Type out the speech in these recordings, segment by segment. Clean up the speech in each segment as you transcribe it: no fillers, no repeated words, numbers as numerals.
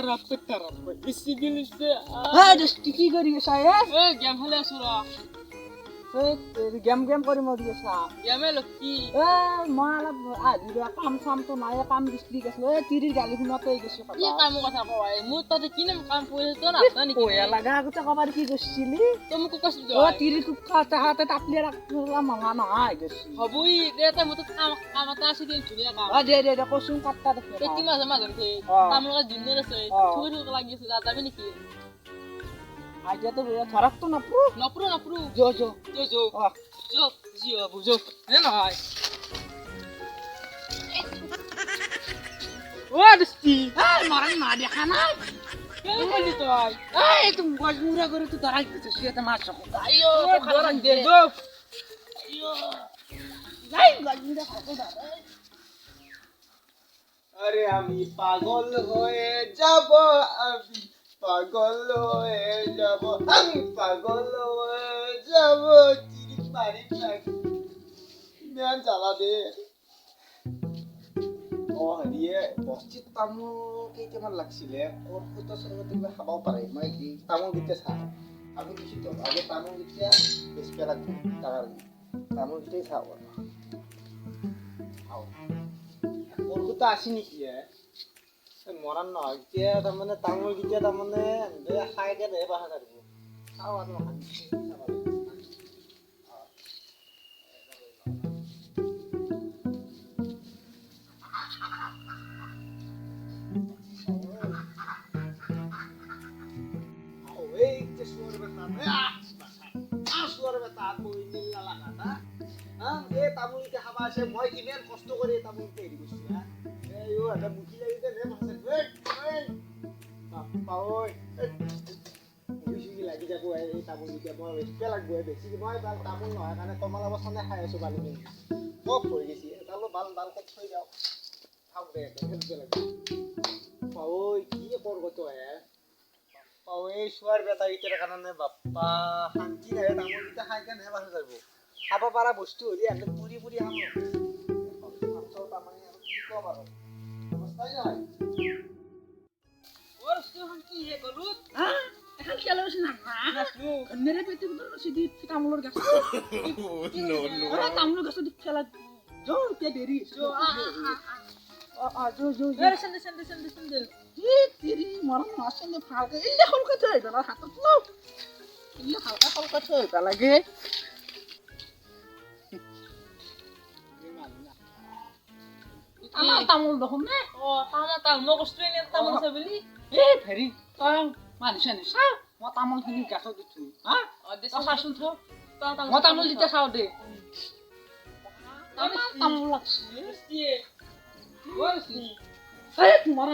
খারাপ বেশি দিলিছে হ্যাঁ দৃষ্টি কি করি সাহেব এ গেম খেলে আছো রা গেম কৰি মই দি আছা গেমে লকি মই অলপ আজি কাম চাম তো নাই কাম দৃষ্টি গৈছিলো তিৰিৰ গালি শুনাতে গৈছো কি কামৰ কথা কয় মোৰ তাতে কি নাম কাম কৰি তো না নেকি কয়া লাগা আগতে কবাৰ কি কৰিছিলি তুমি মোক কৈছিল তিৰি কুকা তাহাতে তাপলি ৰাখলা মঙা নহয় গৈছি হবই এটা মত কাম এটা আছে দিন ধুনীয়া কাম দে কচোন কাটটা দেখে পেটি মাছ কাম লগা দিনৰ আছে থৈ লাগি আছে যাবি নেকি আইডিয়া তো ধৰাক তো নপৰো যো জিও বুঝো নে নহয় ও দস্তি মারান না দেখা নাই কে বলি তুই তুমি গজমুরা করে তো ধরাই দিছিস সেটা মাছ আইও ধরান দে গো আইও যাই গজমুরা কত ধরে আরে আমি পাগল হয়ে যাব আমি পাগল হয়ে যাব আমি পাগল হয়ে যাব চিরি পারি না ম্যান চালা দে ও হরিয়ে বস্তি তামো কেইটামান লাগছিলে কত সরবতে খাবাও পারে মই কি তামো দিতে চা আমি কিছু তো আগে তামো দিতে বেশ পেলা টাকা তামো দিতে খাও খাও কলকাতা আসি নেকি মরান নহয় এতিয়া তাৰমানে তামোল গিতিয়া তাৰমানে খাই কেনে বাহা কাটিব খাওঁ আৰু তামোল এতিয়া খাবা আছে মই কিমান কষ্ট কৰি তামোল হেৰি কৰিছো এটা মুখি লাগি দে লাগি যাব এই তামোল এতিয়া মই বেছিকে লাগব বেছিকে মই তামোল নহয় কাৰণে কমলা বস্তানে খাই আছো বালি মিলি কফ হৈ গৈছে তালো বাল কফ থৈ যাওঁ খাওক দে বেছিকে লাগে ঐ কি কৰব তই এই চোৱাৰ বেটাকেইটাৰ কাৰণে বাপ্পা শান্তি নাই তামোলকেইটা খাই কেনেহে বাচা যাব খাব পৰা বস্তু হ'লে আমি পুৰি খাম তাৰমানে আৰু কি ক'ম আৰু অৱস্থাই নহয় ওর কি হে গলুত এখন খেলা হচ্ছে না মেরে পেটে ভিতর সিধি তামুলের গাছ তামুলের গাছ খেলা জোর কে দেরি জো আরে সন্দেল তেরি মরণ আসলে ফালকে ইল্লে হলকা থই না হাতত লো ইল্লে হালকা হলকা থই লাগে আমার তামুল দেখুন না তামুল অস্ট্রেলিয়ান তামুল আছে বলি ফেরি তাই মানুষ আনিস মই তামুল খিনি গাছত দিছো হা চাচোন থ মই তামুল দিতে চাও দে তামুল লাগছে তোমার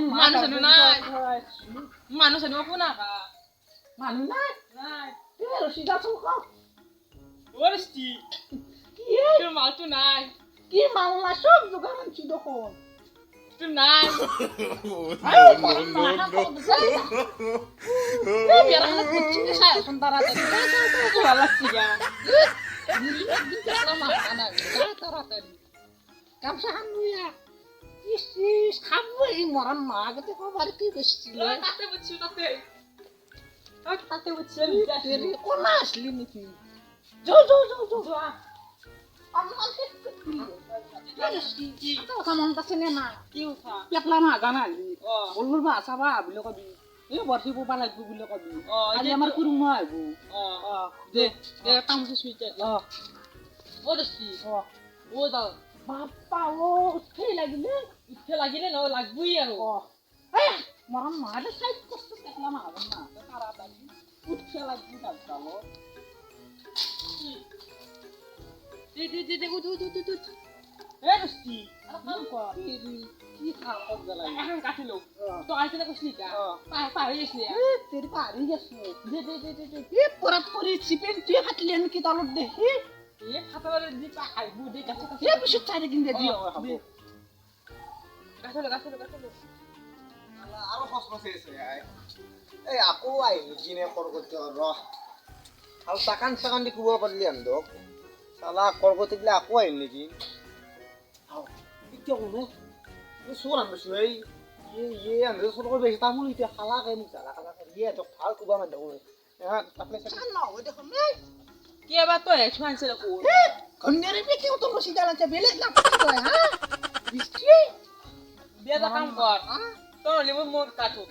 মানুষ নাই কোনা মানুষ নাই রশিদা চৌকা ওরস্তি কি মালটো নাই কি মাল না সব দোকান আনছি দেখুন তুই নাই মরণ মা গতে খবর কি করছিল তাতে বুঝছি কোন আসলি নাকি মন আছে না কি উঠা পেটলা না জানা বলবো বা চাবা বুলি কবি এই বর্ষি পোপা লাগব বুলি কবি আজি আমার কুরুমা আইব দে তামসে সুইতে ও দস্তি ও দা বাপ্পা ও উঠে লাগিলে ন লাগবই আৰু মরণ মারে সাইড করতে পেটলা না না তাড়াতাড়ি উঠে লাগবি দাঁড়ালো দে উঠ এ দস্তি কাম কর কি খাও গলা এখন কাটিলো তো আইতে কইছিলি কা পারি গেছলি তেরি পারি গেছে দে এ পুরা পুরি চিপেন তুই হাতলি আমি কি তলত দে এ খাতালে দি আইবু দে কাছে এ বিশ চারি দিন দে দিও কাছলো আৰু খসখসে আছে এই আকৌ আহিলো কিনে কৰগতে ৰহ আৰু চাকান দি কুব পাৰিলি আন্দক চালা কৰগতে দিলে আকৌ আহিল নেকি এতিয়া কোনে চোৰ আনিছো এই ইয়ে আন্দাজ চুৰ কৰি বেছি তামোল এতিয়া খালাকে মোক জালা খালাকে ইয়ে এজক ভাল কুবা মান দেব তাপলে চাকা নহয় দেখোন কি এবাৰ তই হেডফোন আনিছিল আকৌ ঘন্যাৰে পেকে তো লসি জালাতে বেলেগ না তই হা বিস্কি বিয়া এটা কাম কৰ তই লিব মোৰ কাটো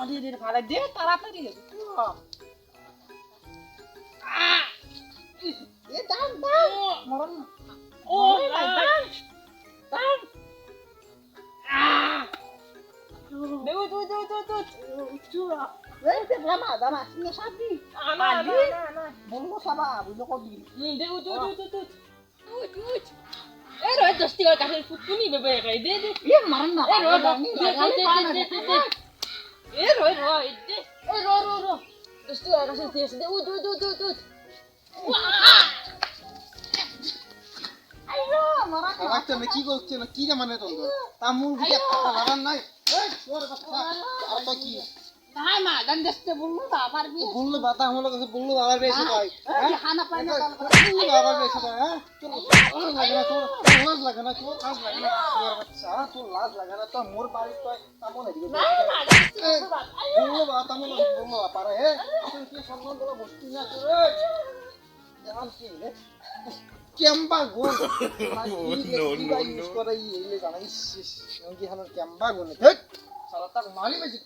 দে ভাড়া দে তাড়াতাড়ি এ দাম মরণ ও দাম দেউ তুই এই দেখলা মা দানা সিনে সাবি না বলবো সাবা বুঝলো কবি দেউ এই রয় 10 টাকা কাঠের ফুটকুনি বেবে খাই দে এ মারন না এই রয় এই রয় দে এই রয় 10 টাকা কাঠের দিয়েছে দে আইলো মারা কাটতে না কি করছে না কি মানে তোর তামুল দিকে টাকা লাগান নাই এই তোর কথা আর তো কি না মা গান দেখতে বললো না পারবি বললো বাতা আমার কাছে বললো বাবার বেশি ভাই খানা পাই না বললো বাবার বেশি ভাই হ্যাঁ তোর লাজ লাগে না তোর লাজ লাগে না তোর বাচ্চা তোর লাজ লাগে না তো মোর বাড়ি তো তামুল এদিকে বললো বা তামুল বললো পারে হ্যাঁ তুই কি সম্মান বলা বসতি না তোর জান কি রে কেম্বা গোল নো করে এই জানাইছিস কি হানো কেম্বা গোল সারা তাক মারি বেশি